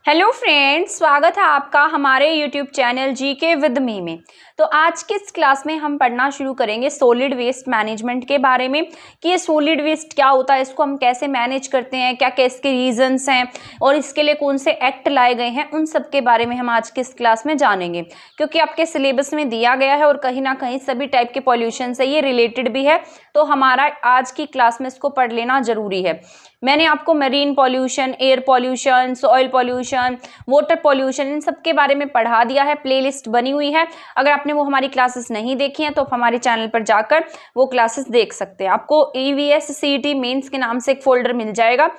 Hello friends, स्वागत है आपका हमारे YouTube channel GK with me में। तो आज की इस क्लास में हम पढ़ना शुरू करेंगे सॉलिड वेस्ट मैनेजमेंट के बारे में कि ये सॉलिड वेस्ट क्या होता है, इसको हम कैसे मैनेज करते हैं, क्या क्या इसके रीजंस हैं और इसके लिए कौन से एक्ट लाए गए हैं, उन सब के बारे में हम आज की इस क्लास में जानेंगे। क्योंकि आपके सिलेबस में दिया गया है और कहीं ना कहीं सभी टाइप के पॉल्यूशन से ये रिलेटेड भी है, तो हमारा आज की क्लास में इसको पढ़ लेना जरूरी है। मैंने आपको marine pollution, air pollution, soil pollution, water pollution, इन सब के बारे में पढ़ा दिया है। प्लेलिस्ट बनी हुई है, अगर आपने वो हमारी क्लासेस नहीं देखी हैं तो आप हमारे चैनल पर जाकर वो क्लासेस देख सकते हैं। आपको EVS CET मेंस के नाम से एक फोल्डर मिल जाएगा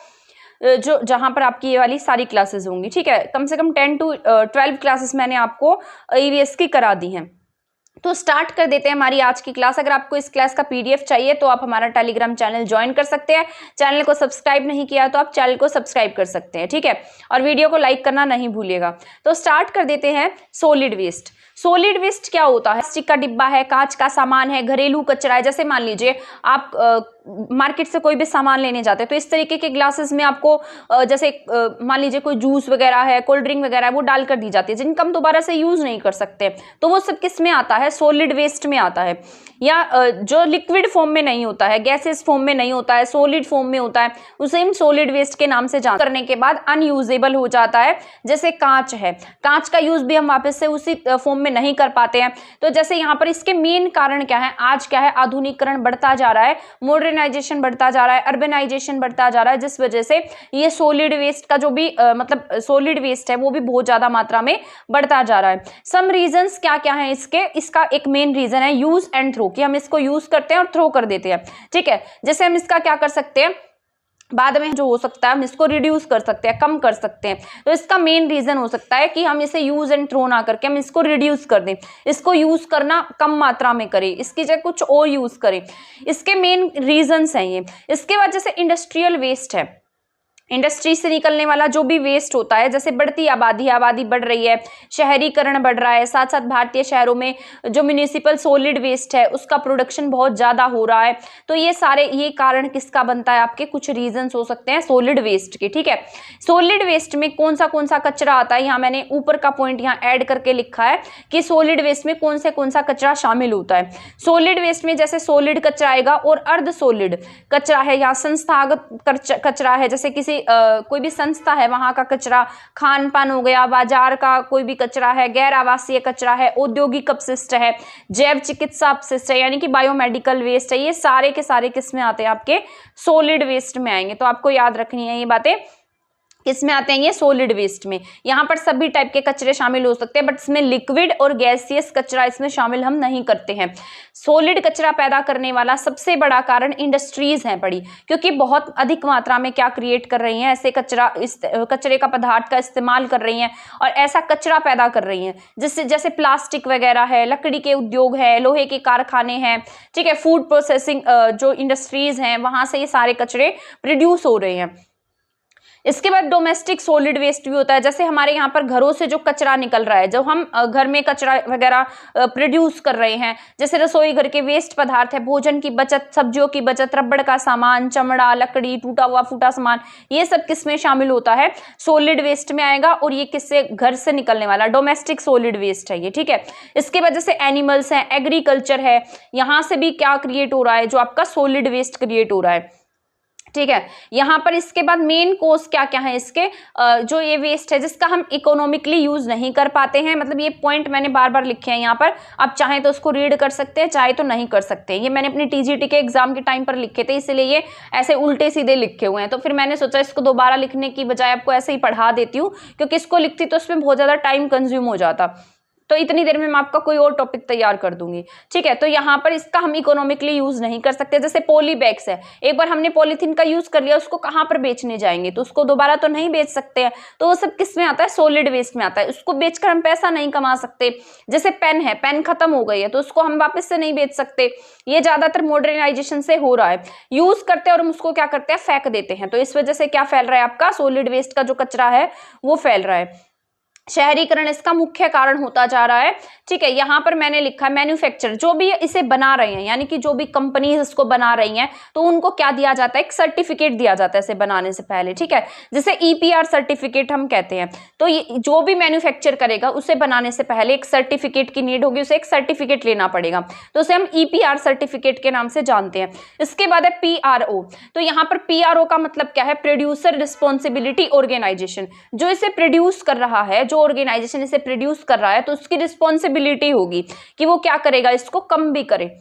जो जहां पर आपकी ये वाली सारी क्लासेस होंगी। ठीक है, कम से कम 10 to 12 क्लासेस मैंने आपको EVS की करा दी हैं। तो स्टार्ट कर देते हैं हमारी आज की क्लास। अगर आपको इस क्लास का PDF चाहिए तो आप हमारा टेलीग्राम चैनल ज्वाइन कर सकते हैं। चैनल को सब्सक्राइब नहीं किया तो आप चैनल को सब्सक्राइब कर सकते हैं, ठीक है, और वीडियो को लाइक करना नहीं भूलिएगा। तो स्टार्ट कर देते हैं सॉलिड वेस्ट। सॉलिड वेस्ट क्या होता है? प्लास्टिक का डिब्बा है, कांच का सामान है, घरेलू कचरा है। जैसे मान लीजिए आप मार्केट से कोई भी सामान लेने जाते हैं तो इस तरीके के ग्लासेस में आपको जैसे मान लीजिए कोई जूस वगैरह है, कोल्ड ड्रिंक वगैरह है, वो डालकर दी जाती है जिनका हम दोबारा से यूज नहीं कर सकते। तो वो सब किस में आता है? सॉलिड वेस्ट में आता है। या जो लिक्विड फॉर्म में नहीं होता है, गैसेस फॉर्म में नहीं होता है, सॉलिड फॉर्म में होता है, उसे हम सॉलिड वेस्ट के नाम से जान करने के बाद अनयूजेबल हो जाता है। जैसे कांच है, कांच का यूज भी हम वापस से उसी फॉर्म में नहीं कर पाते हैं। तो जैसे यहाँ पर इसके मेन कारण क्या है? आज क्या है, आधुनिकीकरण बढ़ता जा रहा है, मॉडर्नाइजेशन बढ़ता जा रहा है, अर्बनाइजेशन बढ़ता जा रहा है, जिस वजह से ये सॉलिड वेस्ट का जो भी मतलब सॉलिड वेस्ट है वो भी बहुत ज्यादा मात्रा में बढ़ता जा रहा है। सम रीजंस क्या क्या है इसके? इसका एक मेन रीजन है यूज एंड थ्रो, कि हम इसको यूज करते हैं और थ्रो कर देते हैं। ठीक है, जैसे हम इसका क्या कर सकते हैं, बाद में जो हो सकता है हम इसको रिड्यूस कर सकते हैं, कम कर सकते हैं। तो इसका मेन रीजन हो सकता है कि हम इसे यूज एंड थ्रो ना करके हम इसको रिड्यूस कर दें, इसको यूज करना कम मात्रा में करें, इसकी जगह कुछ और यूज करें। इसके मेन रीजंस हैं ये। इसके बाद जैसे इंडस्ट्रियल वेस्ट है, इंडस्ट्री से निकलने वाला जो भी वेस्ट होता है, जैसे बढ़ती आबादी बढ़ रही है, शहरीकरण बढ़ रहा है, साथ साथ भारतीय शहरों में जो म्यूनिसिपल सॉलिड वेस्ट है उसका प्रोडक्शन बहुत ज्यादा हो रहा है। तो ये कारण किसका बनता है? आपके कुछ रीजंस हो सकते हैं सॉलिड वेस्ट के। ठीक है, सॉलिड वेस्ट में कौन सा कचरा आता है, यहाँ मैंने ऊपर का पॉइंट यहाँ ऐड करके लिखा है कि सॉलिड वेस्ट में कौन सा कचरा शामिल होता है। सॉलिड वेस्ट में जैसे सॉलिड कचरा आएगा और अर्ध सॉलिड कचरा है, या संस्थागत कचरा है, जैसे किसी कोई भी संस्था है वहां का कचरा, खान पान हो गया, बाजार का कोई भी कचरा है, गैर आवासीय कचरा है, औद्योगिक अपशिष्ट है, जैव चिकित्सा अपशिष्ट है यानी कि बायोमेडिकल वेस्ट है, ये सारे के सारे किस में आते हैं? आपके सॉलिड वेस्ट में आएंगे। तो आपको याद रखनी है ये बातें, किसमें आते हैं? ये सॉलिड वेस्ट में। यहाँ पर सभी टाइप के कचरे शामिल हो सकते हैं, बट इसमें लिक्विड और गैसियस कचरा इसमें शामिल हम नहीं करते हैं। सॉलिड कचरा पैदा करने वाला सबसे बड़ा कारण इंडस्ट्रीज हैं बड़ी, क्योंकि बहुत अधिक मात्रा में क्या क्रिएट कर रही हैं? ऐसे कचरे का पदार्थ का इस्तेमाल कर रही हैं और ऐसा कचरा पैदा कर रही हैं जिससे जैसे प्लास्टिक वगैरह है, लकड़ी के उद्योग है, लोहे के कारखाने हैं, ठीक है, फूड प्रोसेसिंग जो इंडस्ट्रीज हैं वहां से ये सारे कचरे प्रोड्यूस हो रहे हैं। इसके बाद डोमेस्टिक सॉलिड वेस्ट भी होता है, जैसे हमारे यहाँ पर घरों से जो कचरा निकल रहा है, जब हम घर में कचरा वगैरह प्रोड्यूस कर रहे हैं, जैसे रसोई घर के वेस्ट पदार्थ है, भोजन की बचत, सब्जियों की बचत, रबड़ का सामान, चमड़ा, लकड़ी, टूटा हुआ फूटा सामान, ये सब किसमें शामिल होता है? सॉलिड वेस्ट में आएगा। और ये किससे? घर से निकलने वाला डोमेस्टिक सॉलिड वेस्ट है ये। ठीक है, इसके बाद जैसे एनिमल्स हैं, एग्रीकल्चर है, यहाँ से भी क्या क्रिएट हो रहा है? जो आपका सॉलिड वेस्ट क्रिएट हो रहा है। ठीक है, यहाँ पर इसके बाद मेन कोज क्या क्या है इसके? जो ये वेस्ट है जिसका हम इकोनॉमिकली यूज नहीं कर पाते हैं, मतलब ये पॉइंट मैंने बार बार लिखे हैं यहाँ पर, आप चाहे तो उसको रीड कर सकते हैं, चाहे तो नहीं कर सकते। ये मैंने अपनी TGT के एग्जाम के टाइम पर लिखे थे, इसलिए ये ऐसे उल्टे सीधे लिखे हुए हैं। तो फिर मैंने सोचा इसको दोबारा लिखने की बजाय आपको ऐसे ही पढ़ा देती हूँ, क्योंकि इसको लिखती तो उसमें बहुत ज्यादा टाइम कंज्यूम हो जाता, तो इतनी देर में मैं आपका कोई और टॉपिक तैयार कर दूंगी। ठीक है, तो यहाँ पर इसका हम इकोनॉमिकली यूज नहीं कर सकते। जैसे पॉली बैग्स है, एक बार हमने पॉलीथीन का यूज कर लिया, उसको कहाँ पर बेचने जाएंगे? तो उसको दोबारा तो नहीं बेच सकते हैं, तो वो सब किस में आता है? सॉलिड वेस्ट में आता है। उसको बेचकर हम पैसा नहीं कमा सकते। जैसे पेन है, पेन खत्म हो गई है तो उसको हम वापस से नहीं बेच सकते। ये ज्यादातर मॉडर्नाइजेशन से हो रहा है, यूज करते हैं और हम उसको क्या करते हैं? फेंक देते हैं। तो इस वजह से क्या फैल रहा है? आपका सॉलिड वेस्ट का जो कचरा है वो फैल रहा है। शहरीकरण इसका मुख्य कारण होता जा रहा है। ठीक है, यहाँ पर मैंने लिखा है मैन्युफैक्चर, जो भी इसे बना रहे हैं यानी कि जो भी कंपनीज इसको बना रही हैं तो उनको क्या दिया जाता है, एक सर्टिफिकेट दिया जाता है इसे बनाने से पहले। ठीक है, जिसे EPR सर्टिफिकेट हम कहते हैं। तो ये जो भी मैन्युफैक्चर करेगा उसे बनाने से पहले एक सर्टिफिकेट की नीड होगी, उसे एक सर्टिफिकेट लेना पड़ेगा, तो उसे हम EPR सर्टिफिकेट के नाम से जानते हैं। इसके बाद है PRO। तो यहाँ पर PRO का मतलब क्या है, प्रोड्यूसर रिस्पॉन्सिबिलिटी ऑर्गेनाइजेशन। जो इसे प्रोड्यूस कर रहा है, जो ऑर्गेनाइजेशन इसे प्रोड्यूस कर रहा है, तो उसकी रिस्पॉन्सिबिलिटी होगी कि वो क्या करेगा, इसको कम भी करे।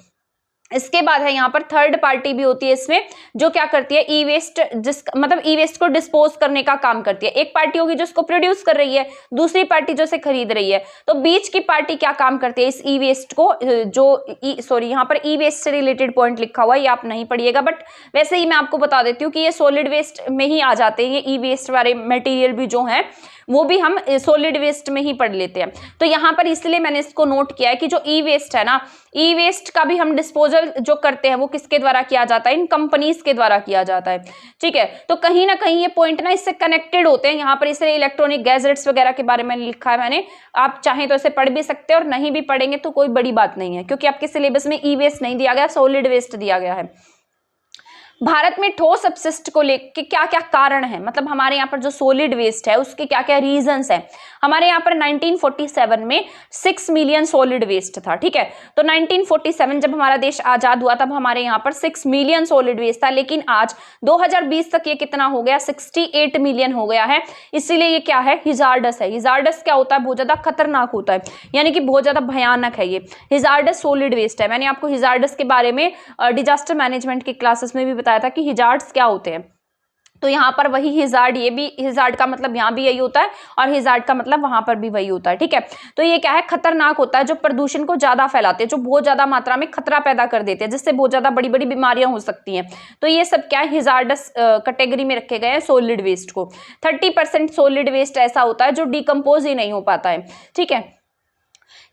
इसके बाद है यहाँ पर थर्ड पार्टी भी होती है इसमें, जो क्या करती है, ई वेस्ट, जिस मतलब ई वेस्ट को डिस्पोज करने का काम करती है। एक पार्टी होगी जो इसको प्रोड्यूस कर रही है, दूसरी पार्टी जो इसे खरीद रही है। तो बीच की पार्टी क्या काम करती है, इस ई वेस्ट को, जो यहाँ पर ई वेस्ट से रिलेटेड पॉइंट लिखा हुआ है, ये आप नहीं पढ़िएगा, बट वैसे ही मैं आपको बता देती हूँ कि ये सॉलिड वेस्ट में ही आ जाते हैं। ये ई वेस्ट वाले मटेरियल भी जो है वो भी हम सॉलिड वेस्ट में ही पढ़ लेते हैं। तो यहाँ पर इसलिए मैंने इसको नोट किया है कि जो ई वेस्ट है ना, ई वेस्ट का भी हम डिस्पोजल जो करते हैं वो किसके द्वारा किया जाता है, इन कंपनीज के द्वारा किया जाता है। ठीक है, तो कहीं ना कहीं ये पॉइंट ना इससे कनेक्टेड होते हैं। यहाँ पर इसलिए इलेक्ट्रॉनिक गैजेट्स वगैरह के बारे में लिखा है मैंने, आप चाहें तो इसे पढ़ भी सकते हैं और नहीं भी पढ़ेंगे तो कोई बड़ी बात नहीं है, क्योंकि आपके सिलेबस में ई वेस्ट नहीं दिया गया, सॉलिड वेस्ट दिया गया है। भारत में ठोस अपशिष्ट को लेकर क्या क्या कारण है, मतलब हमारे यहाँ पर जो सॉलिड वेस्ट है उसके क्या क्या रीजंस हैं। हमारे यहाँ पर 1947 में 6 मिलियन सॉलिड वेस्ट था। ठीक है, तो 1947 जब हमारा देश आजाद हुआ तब हमारे यहाँ पर 6 मिलियन सॉलिड वेस्ट था, लेकिन आज 2020 तक ये कितना हो गया, 68 मिलियन हो गया है। इसीलिए ये क्या है, हिजार्डस है। हिजार्डस क्या होता है, बहुत ज्यादा खतरनाक होता है, यानी कि बहुत ज्यादा भयानक है ये हिजार्डस सॉलिड वेस्ट है। मैंने आपको हिजार्डस के बारे में डिजास्टर मैनेजमेंट की क्लासेस में भी बताया था कि हिजार्ड्स क्या होते हैं। तो यहाँ पर वही हिजार्ड, ये भी हिजार्ड का मतलब यहाँ भी यही होता है और हिजार्ड का मतलब वहां पर भी वही होता है। ठीक है, तो ये क्या है, खतरनाक होता है, जो प्रदूषण को ज्यादा फैलाते हैं, जो बहुत ज्यादा मात्रा में खतरा पैदा कर देते हैं, जिससे बहुत ज्यादा बड़ी बड़ी बीमारियां हो सकती हैं। तो ये सब क्या है, हिजार्डस कैटेगरी में रखे गए हैं सॉलिड वेस्ट को। 30% सॉलिड वेस्ट ऐसा होता है जो डिकम्पोज ही नहीं हो पाता है। ठीक है,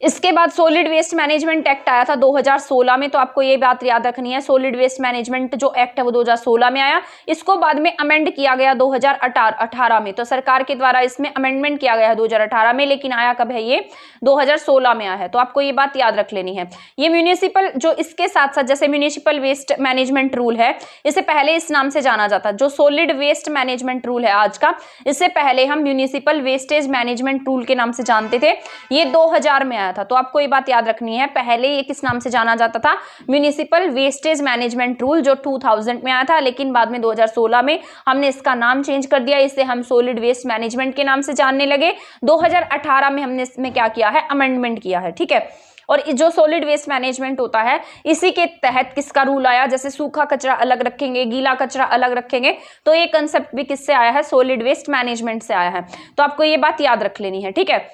इसके बाद सॉलिड वेस्ट मैनेजमेंट एक्ट आया था 2016 में, तो आपको ये बात याद रखनी है, सॉलिड वेस्ट मैनेजमेंट जो एक्ट है वो 2016 में आया। इसको बाद में अमेंड किया गया 2018 में, तो सरकार के द्वारा इसमें अमेंडमेंट किया गया है 2018 में, लेकिन आया कब है, ये 2016 में आया है। तो आपको ये बात याद रख लेनी है। ये म्यूनिसिपल, जो इसके साथ साथ जैसे म्यूनिसिपल वेस्ट मैनेजमेंट रूल है, इसे पहले इस नाम से जाना जाता है, जो सॉलिड वेस्ट मैनेजमेंट रूल है आज का, इससे पहले हम म्यूनिसिपल वेस्टेज मैनेजमेंट रूल के नाम से जानते थे। ये 2000 में आया था। तो आपको ये बात याद रखनी है, पहले ये किस नाम से जाना जाता था, म्युनिसिपल वेस्टेज मैनेजमेंट रूल, जो 2000 में आया था, लेकिन बाद में 2016 में हमने इसका नाम चेंज कर दिया, इसे हम सॉलिड वेस्ट मैनेजमेंट के नाम से जानने लगे। 2018 में हमने इसमें क्या किया है, अमेंडमेंट किया है। ठीक है, और जो सॉलिड वेस्ट मैनेजमेंट होता है, इसी के तहत किसका रूल आया, जैसे सूखा कचरा अलग रखेंगे, गीला कचरा अलग रखेंगे, तो ये कंसेप्ट भी किससे आया है, सॉलिड वेस्ट मैनेजमेंट से आया है। तो आपको ये बात याद रख लेनी है। ठीक है,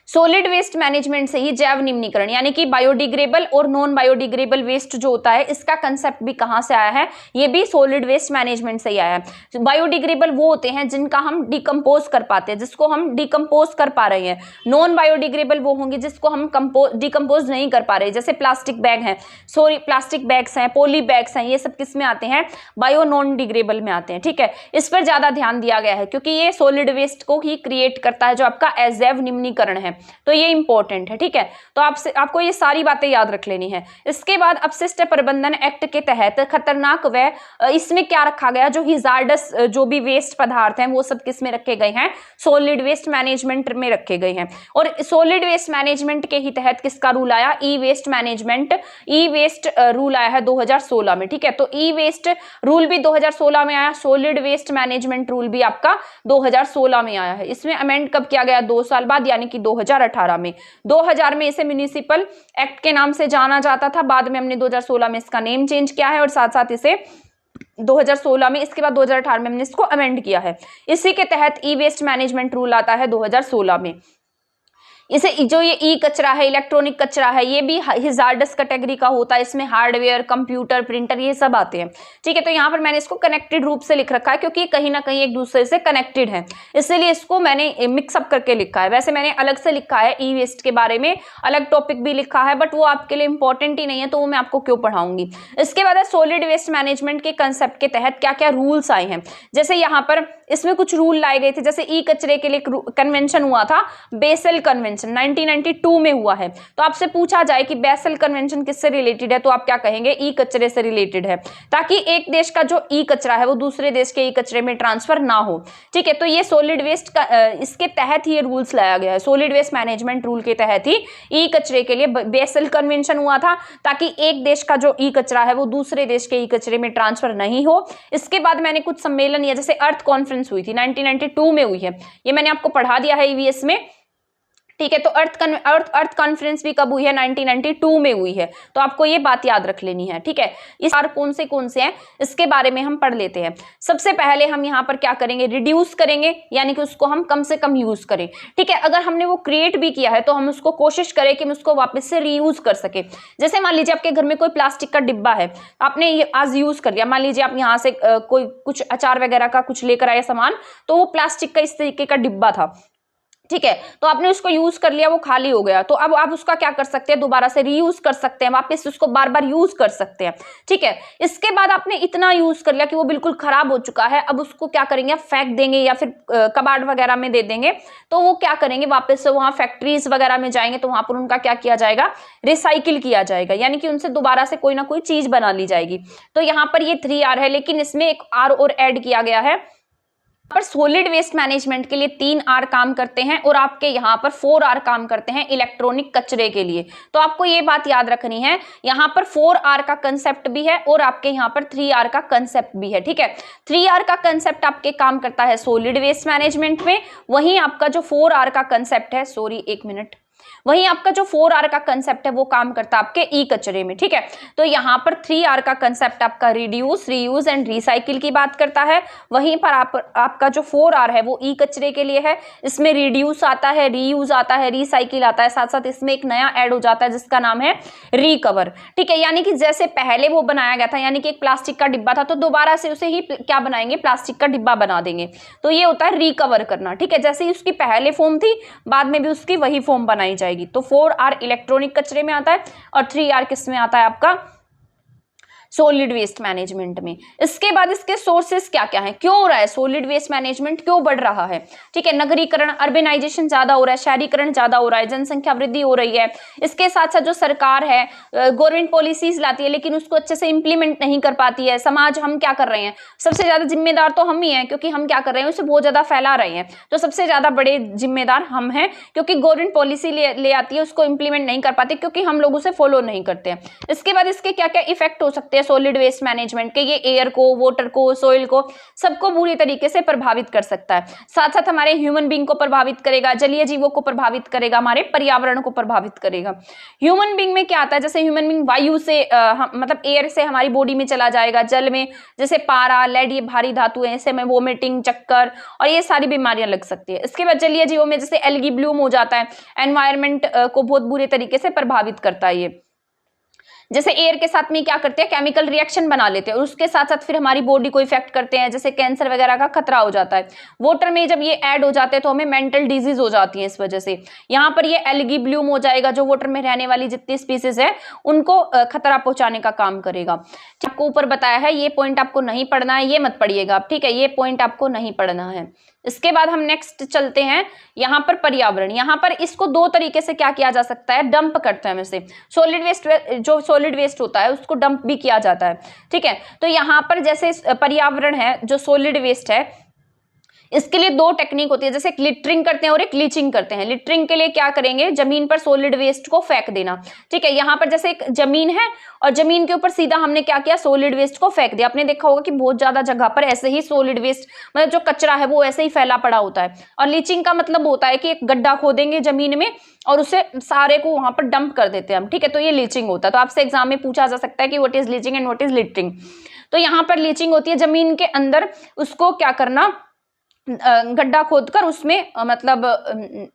सॉलिड वेस्ट मैनेजमेंट से ही जैव निम्नीकरण, यानी कि बायोडिग्रेडेबल और नॉन बायोडिग्रेडेबल वेस्ट जो होता है, इसका कंसेप्ट भी कहां से आया है, ये भी सॉलिड वेस्ट मैनेजमेंट से ही आया है। बायोडिग्रेडेबल वो होते हैं जिनका हम डिकम्पोज कर पाते हैं, जिसको हम डिकम्पोज कर पा रहे हैं। नॉन बायोडिग्रेडेबल वो होंगे जिसको हम डिकम्पोज नहीं कर पा रहे, जैसे प्लास्टिक बैग हैं, प्लास्टिक बैग्स हैं, पॉली बैग्स हैं, ये सब किस में आते हैं, बायो नॉन डिग्रेडेबल में आते हैं। ठीक है, इस पर ज्यादा ध्यान दिया गया है क्योंकि ये सॉलिड वेस्ट को ही क्रिएट करता है, जो आपका अजैव निम्नीकरण है, तो ये इंपॉर्टेंट है। ठीक है, तो आपको ये सारी बातें याद रख लेनी है। इसके बाद अपशिष्ट प्रबंधन एक्ट के तहत खतरनाक व इसमें क्या रखा गया, जो हिजार्डस जो भी वेस्ट पदार्थ हैं वो सब किस में रखे गए हैं, सॉलिड वेस्ट मैनेजमेंट में रखे गए हैं। और सॉलिड वेस्ट मैनेजमेंट के ही तहत किसका रूल आया, ई वेस्ट मैनेजमेंट, ई वेस्ट रूल आया है 2016 में। ठीक है, तो ई वेस्ट रूल भी 2016 में आया, सॉलिड वेस्ट मैनेजमेंट रूल भी आपका 2016 में आया है। इसमें अमेंड कब किया गया, 2 साल बाद, यानी कि 2018 में। 2000 में इसे म्युनिसिपल एक्ट के नाम से जाना जाता था, बाद में हमने 2016 में इसका नेम चेंज किया है, और साथ साथ इसे 2016 में, इसके बाद 2018 में हमने इसको अमेंड किया है। इसी के तहत ई वेस्ट मैनेजमेंट रूल आता है 2016 में। इसे जो ये ई कचरा है, इलेक्ट्रॉनिक कचरा है, ये भी हैजार्डस कैटेगरी का होता है। इसमें हार्डवेयर, कंप्यूटर, प्रिंटर ये सब आते हैं। ठीक है, तो यहाँ पर मैंने इसको कनेक्टेड रूप से लिख रखा है क्योंकि कहीं ना कहीं एक दूसरे से कनेक्टेड है, इसलिए इसको मैंने मिक्सअप करके लिखा है। वैसे मैंने अलग से लिखा है ई वेस्ट के बारे में, अलग टॉपिक भी लिखा है, बट वो आपके लिए इंपॉर्टेंट ही नहीं है, तो वो मैं आपको क्यों पढ़ाऊंगी। इसके बाद सॉलिड वेस्ट मैनेजमेंट के कंसेप्ट के तहत क्या क्या रूल्स आए हैं। जैसे यहाँ पर इसमें कुछ रूल लाए गए थे, जैसे ई कचरे के लिए कन्वेंशन हुआ था, बेसल कन्वेंशन 1992 में हुआ है। तो आपसे पूछा जाए कि बेसल कन्वेंशन किससे रिलेटेड है, तो आप क्या कहेंगे, ई कचरे से रिलेटेड है, ताकि एक देश का जो ई कचरा है वो दूसरे देश के ई कचरे में ट्रांसफर ना हो। ठीक है, तो ये सॉलिड वेस्ट का इसके तहत ही ये रूल्स लाया गया है। सॉलिड वेस्ट मैनेजमेंट रूल के तहत ही ई कचरे के लिए बेसल कन्वेंशन हुआ था, ताकि एक देश का जो ई कचरा है वो दूसरे देश के ई कचरे में ट्रांसफर नहीं हो। इसके बाद मैंने कुछ सम्मेलन या जैसे अर्थ कॉन्फ्रेंस हुई थी 1992 में हुई है, ये मैंने आपको पढ़ा दिया है ईवीएस में। ठीक है, तो अर्थ कॉन्फ्रेंस भी कब हुई है, 1992 में हुई है, तो आपको ये बात याद रख लेनी है। ठीक है, इस बार कौन से हैं इसके बारे में हम पढ़ लेते हैं। सबसे पहले हम यहाँ पर क्या करेंगे, रिड्यूस करेंगे, यानी कि उसको हम कम से कम यूज करें। ठीक है, अगर हमने वो क्रिएट भी किया है तो हम उसको कोशिश करें कि हम उसको वापस से रीयूज कर सके। जैसे मान लीजिए आपके घर में कोई प्लास्टिक का डिब्बा है, आपने ये आज यूज कर लिया, मान लीजिए आप यहाँ से कोई कुछ अचार वगैरह का कुछ लेकर आए सामान, तो वो प्लास्टिक का इस तरीके का डिब्बा था। ठीक है, तो आपने उसको यूज कर लिया, वो खाली हो गया, तो अब आप उसका क्या कर सकते हैं, दोबारा से रीयूज कर सकते हैं, वापस उसको बार बार यूज कर सकते हैं। ठीक है, इसके बाद आपने इतना यूज कर लिया कि वो बिल्कुल खराब हो चुका है, अब उसको क्या करेंगे, आप फेंक देंगे या फिर कबाड़ वगैरह में दे देंगे। तो वो क्या करेंगे, वापस से वहां फैक्ट्रीज वगैरह में जाएंगे, तो वहां पर उनका क्या किया जाएगा, रिसाइकिल किया जाएगा, यानी कि उनसे दोबारा से कोई ना कोई चीज बना ली जाएगी। तो यहाँ पर ये 3R है, लेकिन इसमें एक R और ऐड किया गया है। पर सॉलिड वेस्ट मैनेजमेंट के लिए 3R काम करते हैं और आपके यहाँ पर 4R काम करते हैं इलेक्ट्रॉनिक कचरे के लिए। तो आपको ये बात याद रखनी है, यहाँ पर 4R का कंसेप्ट भी है और आपके यहाँ पर 3R का कंसेप्ट भी है। ठीक है, 3R का कंसेप्ट आपके काम करता है सॉलिड वेस्ट मैनेजमेंट में, वहीं आपका जो 4R का कंसेप्ट है, वहीं आपका जो 4R का कंसेप्ट है वो काम करता है आपके ई कचरे में। ठीक है, तो यहाँ पर 3R का कंसेप्ट आपका रिड्यूस, रीयूज एंड रिसाइकिल की बात करता है, वहीं पर आपका जो 4R है वो ई कचरे के लिए है। इसमें रिड्यूस आता है, रीयूज आता है, रिसाइकिल आता है, साथ साथ इसमें एक नया ऐड हो जाता है जिसका नाम है रिकवर। ठीक है, यानी कि जैसे पहले वो बनाया गया था, यानी कि एक प्लास्टिक का डिब्बा था, तो दोबारा से उसे ही क्या बनाएंगे, प्लास्टिक का डिब्बा बना देंगे, तो ये होता है रिकवर करना। ठीक है, जैसे ही उसकी पहले फॉर्म थी, बाद में भी उसकी वही फॉर्म बनाई जाएगी। तो 4R इलेक्ट्रॉनिक कचरे में आता है और 3R किस में आता है, आपका सॉलिड वेस्ट मैनेजमेंट में। इसके बाद इसके सोर्सेस क्या क्या हैं, क्यों हो रहा है सॉलिड वेस्ट मैनेजमेंट, क्यों बढ़ रहा है। ठीक है, नगरीकरण, अर्बनाइजेशन ज्यादा हो रहा है, शहरीकरण ज्यादा हो रहा है, जनसंख्या वृद्धि हो रही है। इसके साथ साथ जो सरकार है गवर्नमेंट पॉलिसीज लाती है, लेकिन उसको अच्छे से इंप्लीमेंट नहीं कर पाती है। समाज, हम क्या कर रहे हैं, सबसे ज्यादा जिम्मेदार तो हम ही हैं, क्योंकि हम क्या कर रहे हैं, उसे बहुत ज्यादा फैला रहे हैं। तो सबसे ज्यादा बड़े जिम्मेदार हम हैं, क्योंकि गवर्नमेंट पॉलिसी ले आती है, उसको इंप्लीमेंट नहीं कर पाती, क्योंकि हम लोग उसे फॉलो नहीं करते हैं। इसके बाद इसके क्या क्या इफेक्ट हो सकते हैं सॉलिड वेस्ट मैनेजमेंट के, ये एयर को, वाटर को, सोइल को, सबको बुरी तरीके से प्रभावित कर सकता है। साथ साथ हमारे ह्यूमन बीइंग को प्रभावित करेगा, जलीय जीवों को प्रभावित करेगा, हमारे पर्यावरण को प्रभावित करेगा। ह्यूमन बीइंग में क्या आता है, जैसे ह्यूमन बीइंग वायु से मतलब एयर से हमारी बॉडी में चला जाएगा, जल में जैसे पारा, लेड, ये भारी धातुएं, ऐसे में वोमिटिंग, चक्कर और ये सारी बीमारियां लग सकती है। इसके बाद जलीय जीवों में जैसे एल्गी ब्लूम हो जाता है, एनवायरमेंट को बहुत बुरे तरीके से प्रभावित करता है। ये जैसे एयर के साथ में क्या करते हैं, केमिकल रिएक्शन बना लेते हैं और उसके साथ साथ फिर हमारी बॉडी को इफेक्ट करते हैं, जैसे कैंसर वगैरह का खतरा हो जाता है। वाटर में जब ये ऐड हो जाते हैं तो हमें मेंटल डिजीज हो जाती है इस वजह से। यहाँ पर ये एल्गी ब्लूम हो जाएगा, जो वाटर में रहने वाली जितनी स्पीसीज है उनको खतरा पहुंचाने का काम करेगा। आपको ऊपर बताया है, ये पॉइंट आपको नहीं पढ़ना है, ये मत पढ़िएगा आप। ठीक है, ये पॉइंट आपको नहीं पढ़ना है। इसके बाद हम नेक्स्ट चलते हैं, यहाँ पर पर्यावरण। यहाँ पर इसको दो तरीके से क्या किया जा सकता है, डंप करते हैं वैसे। सॉलिड वेस्ट, जो सॉलिड वेस्ट होता है उसको डंप भी किया जाता है। ठीक है, तो यहाँ पर जैसे पर्यावरण है, जो सॉलिड वेस्ट है, इसके लिए दो टेक्निक होती है, जैसे लिटरिंग करते हैं और एक लीचिंग करते हैं। लिटरिंग के लिए क्या करेंगे, जमीन पर सॉलिड वेस्ट को फेंक देना। ठीक है, यहाँ पर जैसे एक जमीन है और जमीन के ऊपर सीधा हमने क्या किया, सॉलिड वेस्ट को फेंक दिया। आपने देखा होगा कि बहुत ज्यादा जगह पर ऐसे ही सॉलिड वेस्ट, मतलब जो कचरा है वो ऐसे ही फैला पड़ा होता है। और लीचिंग का मतलब होता है कि एक गड्ढा खोदेंगे जमीन में और उसे सारे को वहां पर डंप कर देते हैं हम। ठीक है, तो ये लीचिंग होता है। तो आपसे एग्जाम में पूछा जा सकता है कि what is leaching and what is littering. तो यहाँ पर लीचिंग होती है, जमीन के अंदर उसको क्या करना, गड्ढा खोदकर उसमें मतलब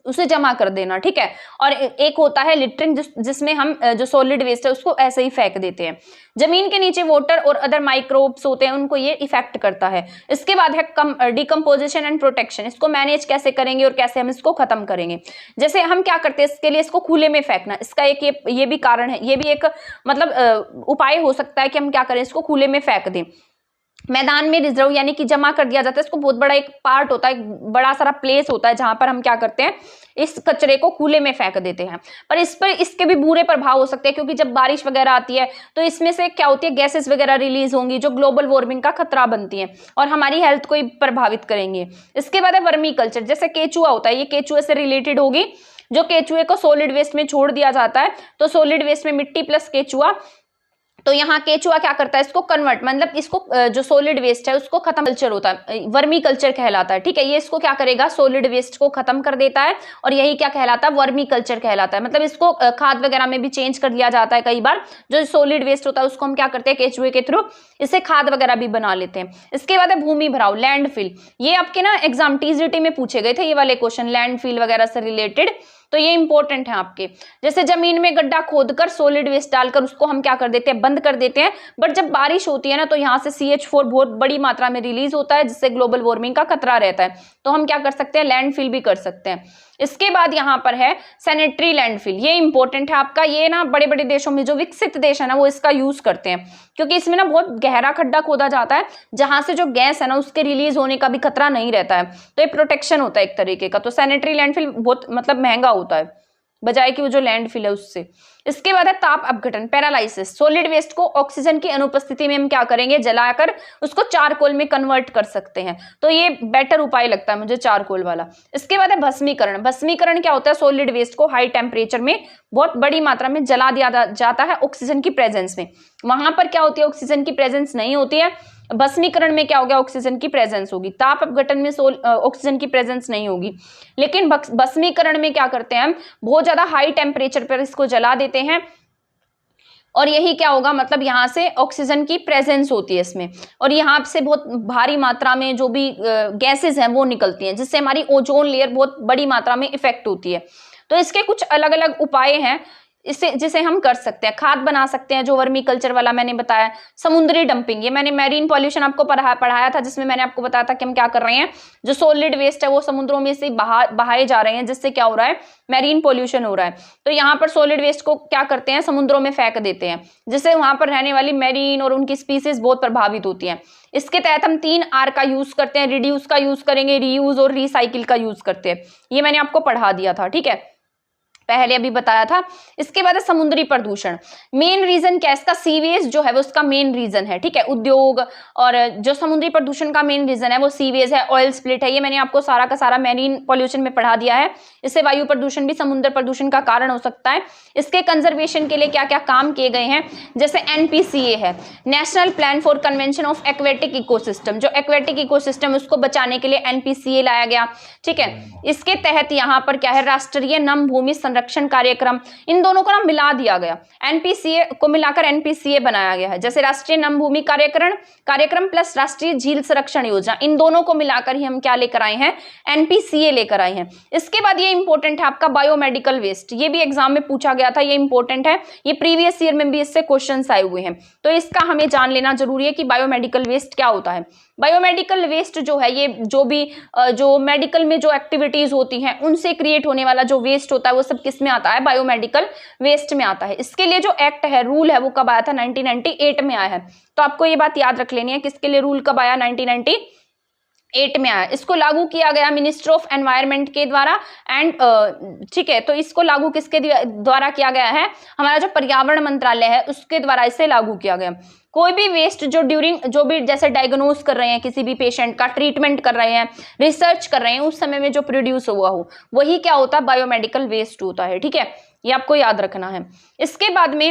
उसे जमा कर देना, ठीक है। और एक होता है लिटरिंग, जिसमें हम जो सॉलिड वेस्ट है उसको ऐसे ही फेंक देते हैं। जमीन के नीचे वाटर और अदर माइक्रोब्स होते हैं, उनको ये इफेक्ट करता है। इसके बाद है डिकम्पोजिशन एंड प्रोटेक्शन। इसको मैनेज कैसे करेंगे और कैसे हम इसको खत्म करेंगे। जैसे हम क्या करते हैं, इसके लिए इसको खुले में फेंकना, इसका एक ये भी कारण है, ये भी एक मतलब उपाय हो सकता है कि हम क्या करें, इसको खुले में फेंक दें। मैदान में रिजर्व यानी कि जमा कर दिया जाता है, इसको बहुत बड़ा एक पार्ट होता है, एक बड़ा सारा प्लेस होता है जहां पर हम क्या करते हैं, इस कचरे को खुले में फेंक देते हैं। पर इसके भी बुरे प्रभाव हो सकते हैं, क्योंकि जब बारिश वगैरह आती है तो इसमें से क्या होती है, गैसेस वगैरह रिलीज होंगी जो ग्लोबल वार्मिंग का खतरा बनती है और हमारी हेल्थ को प्रभावित करेंगे। इसके बाद है वर्मी कल्चर। जैसे केचुआ होता है, ये केचुए से रिलेटेड होगी। जो केचुए को सॉलिड वेस्ट में छोड़ दिया जाता है, तो सॉलिड वेस्ट में मिट्टी प्लस केचुआ, तो यहाँ केचुआ क्या करता है, इसको कन्वर्ट, मतलब इसको जो सॉलिड वेस्ट है उसको खत्म, कल्चर होता है, वर्मी कल्चर कहलाता है, ठीक है। ये इसको क्या करेगा, सॉलिड वेस्ट को खत्म कर देता है और यही क्या कहलाता है, वर्मी कल्चर कहलाता है। मतलब इसको खाद वगैरह में भी चेंज कर लिया जाता है। कई बार जो सॉलिड वेस्ट होता है उसको हम क्या करते हैं, केचुए के थ्रू इसे खाद वगैरह भी बना लेते हैं। इसके बाद है भूमि भराव, लैंडफिल। ये आपके ना एग्जाम टीजीटी में पूछे गए थे ये वाले क्वेश्चन, लैंडफिल वगैरह से रिलेटेड, तो ये इंपॉर्टेंट है आपके। जैसे जमीन में गड्ढा खोदकर सॉलिड वेस्ट डालकर उसको हम क्या कर देते हैं, बंद कर देते हैं। बट जब बारिश होती है ना, तो यहाँ से CH4 बहुत बड़ी मात्रा में रिलीज होता है, जिससे ग्लोबल वार्मिंग का खतरा रहता है। तो हम क्या कर सकते हैं, लैंडफिल भी कर सकते हैं। इसके बाद यहाँ पर है सैनिटरी लैंडफिल। ये इंपॉर्टेंट है आपका। ये ना बड़े बड़े देशों में, जो विकसित देश है ना, वो इसका यूज करते हैं, क्योंकि इसमें ना बहुत गहरा खड्डा खोदा जाता है, जहां से जो गैस है ना उसके रिलीज होने का भी खतरा नहीं रहता है। तो ये प्रोटेक्शन होता है एक तरीके का। तो सैनिटरी लैंडफिल बहुत मतलब महंगा होता है बजाय कि वो जो लैंडफिल है उससे। इसके बाद है ताप अपघटन, पैरालाइसिस। सॉलिड वेस्ट को ऑक्सीजन की अनुपस्थिति में हम क्या करेंगे, जलाकर उसको चारकोल में कन्वर्ट कर सकते हैं। तो ये बेटर उपाय लगता है मुझे, चारकोल वाला। इसके बाद है भस्मीकरण। भस्मीकरण क्या होता है, सॉलिड वेस्ट को हाई टेम्परेचर में बहुत बड़ी मात्रा में जला दिया जाता है ऑक्सीजन की प्रेजेंस में। वहां पर क्या होती है, ऑक्सीजन की प्रेजेंस नहीं होती है। भस्मीकरण में क्या हो गया, ऑक्सीजन की प्रेजेंस होगी। ताप अपघटन में ऑक्सीजन की प्रेजेंस नहीं होगी। लेकिन भस्मीकरण में क्या करते हैं हम, बहुत ज्यादा हाई टेम्परेचर पर इसको जला देते हैं और यही क्या होगा, मतलब यहाँ से ऑक्सीजन की प्रेजेंस होती है इसमें, और यहाँ से बहुत भारी मात्रा में जो भी गैसेस हैं वो निकलती हैं, जिससे हमारी ओजोन लेयर बहुत बड़ी मात्रा में इफेक्ट होती है। तो इसके कुछ अलग अलग उपाय हैं इससे, जिसे हम कर सकते हैं। खाद बना सकते हैं, जो वर्मी कल्चर वाला मैंने बताया। समुद्री डंपिंग, ये मैंने मैरीन पॉल्यूशन आपको पढ़ाया था, जिसमें मैंने आपको बताया था कि हम क्या कर रहे हैं, जो सॉलिड वेस्ट है वो समुद्रों में से बहाए जा रहे हैं, जिससे क्या हो रहा है, मैरीन पॉल्यूशन हो रहा है। तो यहाँ पर सॉलिड वेस्ट को क्या करते हैं, समुद्रों में फेंक देते हैं, जिससे वहां पर रहने वाली मैरीन और उनकी स्पीसीज बहुत प्रभावित होती हैं। इसके तहत हम 3R का यूज करते हैं, रिड्यूस का यूज करेंगे, रीयूज और रिसाइकिल का यूज करते हैं। ये मैंने आपको पढ़ा दिया था, ठीक है, पहले अभी बताया था। इसके बाद है समुद्री प्रदूषण। मेन रीजन क्या है इसका, सीवेज जो है वो उसका मेन रीजन है, ठीक है। उद्योग और जो समुद्री प्रदूषण का मेन रीजन है वो सीवेज है, ऑयल स्प्लिट है। ये मैंने आपको सारा का सारा मैरीन पॉल्यूशन में पढ़ा दिया है। इससे वायु प्रदूषण भी समुद्र प्रदूषण का कारण हो सकता है। इसके कंजर्वेशन के लिए क्या क्या काम किए गए हैं, जैसे NPCA है, national plan for convention of aquatic ecosystem. जो एक्वेटिक इकोसिस्टम उसको बचाने के लिए NPCA लाया गया, ठीक है। इसके तहत यहाँ पर क्या है, राष्ट्रीय नम भूमि संरक्षण कार्यक्रम, इन दोनों को ना मिला दिया गया, NPCA को मिलाकर NPCA बनाया गया है। जैसे राष्ट्रीय नम भूमि कार्यक्रम प्लस राष्ट्रीय झील संरक्षण योजना, इन दोनों को मिलाकर ही हम क्या लेकर आए हैं, NPCA लेकर आए हैं। इसके बाद ये इंपॉर्टेंट है आपका बायोमेडिकल वेस्ट। ये भी एग्जाम में पूछा गया था, ये इंपॉर्टेंट है, ये प्रीवियस ईयर में भी इससे क्वेश्चंस आए हुए हैं। तो इसका हमें जान लेना जरूरी है कि बायोमेडिकल वेस्ट क्या होता है। बायोमेडिकल वेस्ट जो है, ये जो भी जो मेडिकल में जो एक्टिविटीज होती हैं उनसे क्रिएट होने वाला जो वेस्ट होता है वो सब किस में आता है, बायोमेडिकल वेस्ट में आता है। इसके लिए जो एक्ट है, रूल है, वो कब आया था, 1998 में आया है। तो आपको ये बात याद रख लेनी है, किसके लिए रूल कब आया, 1998 में आया। इसको लागू किया गया मिनिस्टर ऑफ एनवायरनमेंट के द्वारा एंड ठीक है। तो इसको लागू किसके द्वारा किया गया है, हमारा जो पर्यावरण मंत्रालय है उसके द्वारा इसे लागू किया गया। कोई भी वेस्ट जो जो भी जैसे डायग्नोज कर रहे हैं किसी भी पेशेंट का, ट्रीटमेंट कर रहे हैं, रिसर्च कर रहे हैं, उस समय में जो प्रोड्यूस हुआ हो वही क्या होता है, बायोमेडिकल वेस्ट होता है, ठीक है। ये आपको याद रखना है। इसके बाद में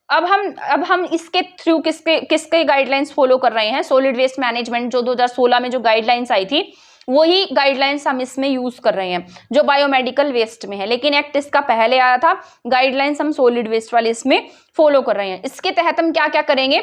अब हम इसके थ्रू किसके गाइडलाइंस फॉलो कर रहे हैं, सॉलिड वेस्ट मैनेजमेंट जो 2016 में जो गाइडलाइंस आई थी वही गाइडलाइंस हम इसमें यूज कर रहे हैं जो बायोमेडिकल वेस्ट में है। लेकिन एक्ट इसका पहले आया था, गाइडलाइंस हम सॉलिड वेस्ट वाले इसमें फॉलो कर रहे हैं। इसके तहत हम क्या क्या करेंगे,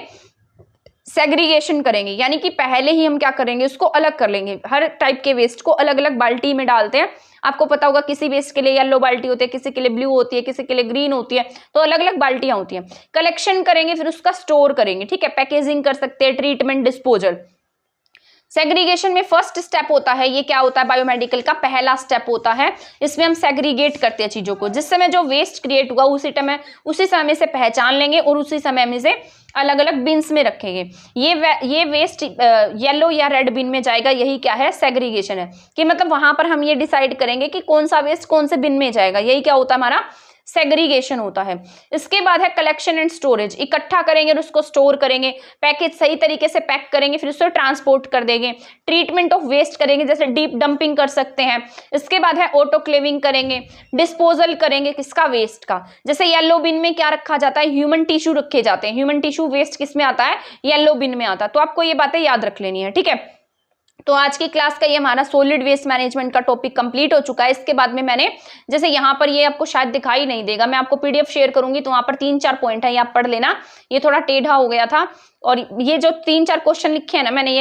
सेग्रीगेशन करेंगे, यानी कि पहले ही हम क्या करेंगे, उसको अलग कर लेंगे। हर टाइप के वेस्ट को अलग अलग बाल्टी में डालते हैं। आपको पता होगा किसी वेस्ट के लिए येलो बाल्टी होती है, किसी के लिए ब्लू होती है, किसी के लिए ग्रीन होती है, तो अलग अलग बाल्टियां होती हैं। कलेक्शन करेंगे, फिर उसका स्टोर करेंगे, ठीक है, पैकेजिंग कर सकते हैं, ट्रीटमेंट, डिस्पोजल। सेग्रीगेशन में फर्स्ट स्टेप होता है, ये क्या होता है, बायोमेडिकल का पहला स्टेप होता है। इसमें हम सेग्रीगेट करते हैं चीजों को, जिस समय जो वेस्ट क्रिएट हुआ उसी समय से पहचान लेंगे और उसी समय में से अलग अलग बिन्स में रखेंगे। ये वेस्ट येलो या रेड बिन में जाएगा, यही क्या है, सेग्रीगेशन है। कि मतलब वहां पर हम ये डिसाइड करेंगे कि कौन सा वेस्ट कौन से बिन में जाएगा, यही क्या होता है, हमारा सेग्रीगेशन होता है। इसके बाद है कलेक्शन एंड स्टोरेज, इकट्ठा करेंगे और उसको स्टोर करेंगे, पैकेज सही तरीके से पैक करेंगे, फिर उसको ट्रांसपोर्ट कर देंगे। ट्रीटमेंट ऑफ वेस्ट करेंगे, जैसे डीप डंपिंग कर सकते हैं। इसके बाद है ऑटोक्लेविंग करेंगे, डिस्पोजल करेंगे, किसका, वेस्ट का। जैसे येलो बिन में क्या रखा जाता है, ह्यूमन टिश्यू रखे जाते हैं। ह्यूमन टिश्यू वेस्ट किस में आता है, येलो बिन में आता है। तो आपको ये बातें याद रख लेनी है, ठीक है। तो आज की क्लास का ये हमारा सॉलिड वेस्ट मैनेजमेंट का टॉपिक कंप्लीट हो चुका है। इसके बाद में मैंने, जैसे यहाँ पर ये आपको शायद दिखाई नहीं देगा, मैं आपको पीडीएफ शेयर करूंगी, तो वहां पर 3-4 पॉइंट है, ये आप पढ़ लेना। ये थोड़ा टेढ़ा हो गया था, और ये जो 3-4 क्वेश्चन लिखे हैं ना मैंने,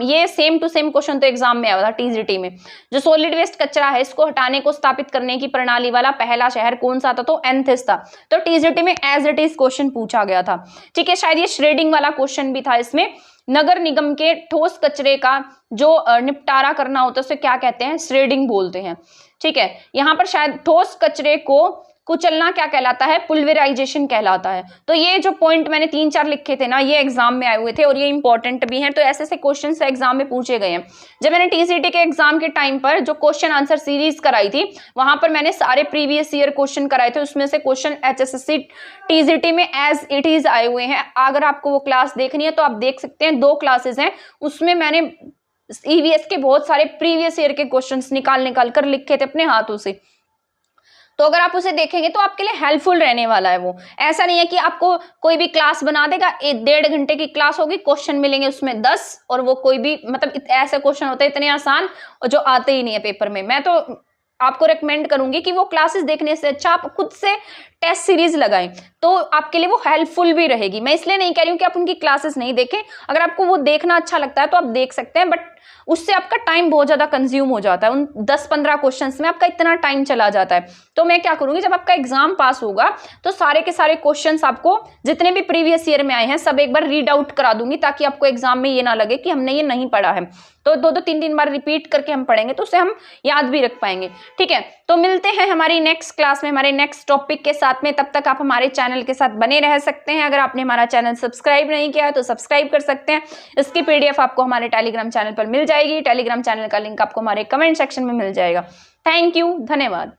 ये सेम टू सेम क्वेश्चन तो एग्जाम में आया था टीजीटी में। जो सॉलिड वेस्ट कचरा है, इसको हटाने को स्थापित करने की प्रणाली वाला पहला शहर कौन सा था, तो एंथिस था। तो टीजीटी में एज इट इज क्वेश्चन पूछा गया था, ठीक है। शायद ये श्रेडिंग वाला क्वेश्चन भी था इसमें। नगर निगम के ठोस कचरे का जो निपटारा करना होता है उसे क्या कहते हैं, श्रेडिंग बोलते हैं, ठीक है। यहाँ पर शायद ठोस कचरे को कुचलना क्या कहलाता है, पुल्वेराइजेशन कहलाता है। तो ये जो पॉइंट मैंने 3-4 लिखे थे ना, ये एग्जाम में आए हुए थे और ये इंपॉर्टेंट भी हैं। तो ऐसे ऐसे क्वेश्चन एग्जाम में पूछे गए हैं। जब मैंने टीसीटी के एग्जाम के टाइम पर जो क्वेश्चन आंसर सीरीज कराई थी, वहां पर मैंने सारे प्रीवियस ईयर क्वेश्चन कराए थे। उसमें से क्वेश्चन HSSC टीजीटी में एज इट इज आए हुए हैं। अगर आपको वो क्लास देखनी है तो आप देख सकते हैं, 2 क्लासेस हैं, उसमें मैंने EVS के बहुत सारे प्रीवियस ईयर के क्वेश्चंस निकाल कर लिखे थे अपने हाथों से। तो अगर आप उसे देखेंगे तो आपके लिए हेल्पफुल रहने वाला है। वो ऐसा नहीं है कि आपको कोई भी क्लास बना देगा, 1-1.5 घंटे की क्लास होगी, क्वेश्चन मिलेंगे उसमें 10, और वो कोई भी मतलब ऐसे क्वेश्चन होते हैं इतने आसान और जो आते ही नहीं है पेपर में। मैं तो आपको रेकमेंड करूंगी कि वो क्लासेस देखने से अच्छा आप खुद से टेस्ट सीरीज लगाएं, तो आपके लिए वो हेल्पफुल भी रहेगी। मैं इसलिए नहीं कह रही हूँ कि आप उनकी क्लासेस नहीं देखें, अगर आपको वो देखना अच्छा लगता है तो आप देख सकते हैं, बट उससे आपका टाइम बहुत ज्यादा कंज्यूम हो जाता है। उन 10-15 क्वेश्चंस में आपका इतना टाइम चला जाता है। तो मैं क्या करूंगी, जब आपका एग्जाम पास होगा तो सारे के सारे क्वेश्चंस आपको जितने भी प्रीवियस ईयर में आए हैं सब एक बार रीड आउट करा दूंगी, ताकि आपको एग्जाम में ये ना लगे कि हमने ये नहीं पढ़ा है। तो 2-2, 3-3 बार रिपीट करके हम पढ़ेंगे तो उसे हम याद भी रख पाएंगे, ठीक है। तो मिलते हैं हमारी नेक्स्ट क्लास में हमारे नेक्स्ट टॉपिक के साथ में। तब तक आप हमारे चैनल के साथ बने रह सकते हैं। अगर आपने हमारा चैनल सब्सक्राइब नहीं किया है तो सब्सक्राइब कर सकते हैं। इसकी PDF आपको हमारे टेलीग्राम चैनल पर मिल जाएगी। टेलीग्राम चैनल का लिंक आपको हमारे कमेंट सेक्शन में मिल जाएगा। थैंक यू, धन्यवाद।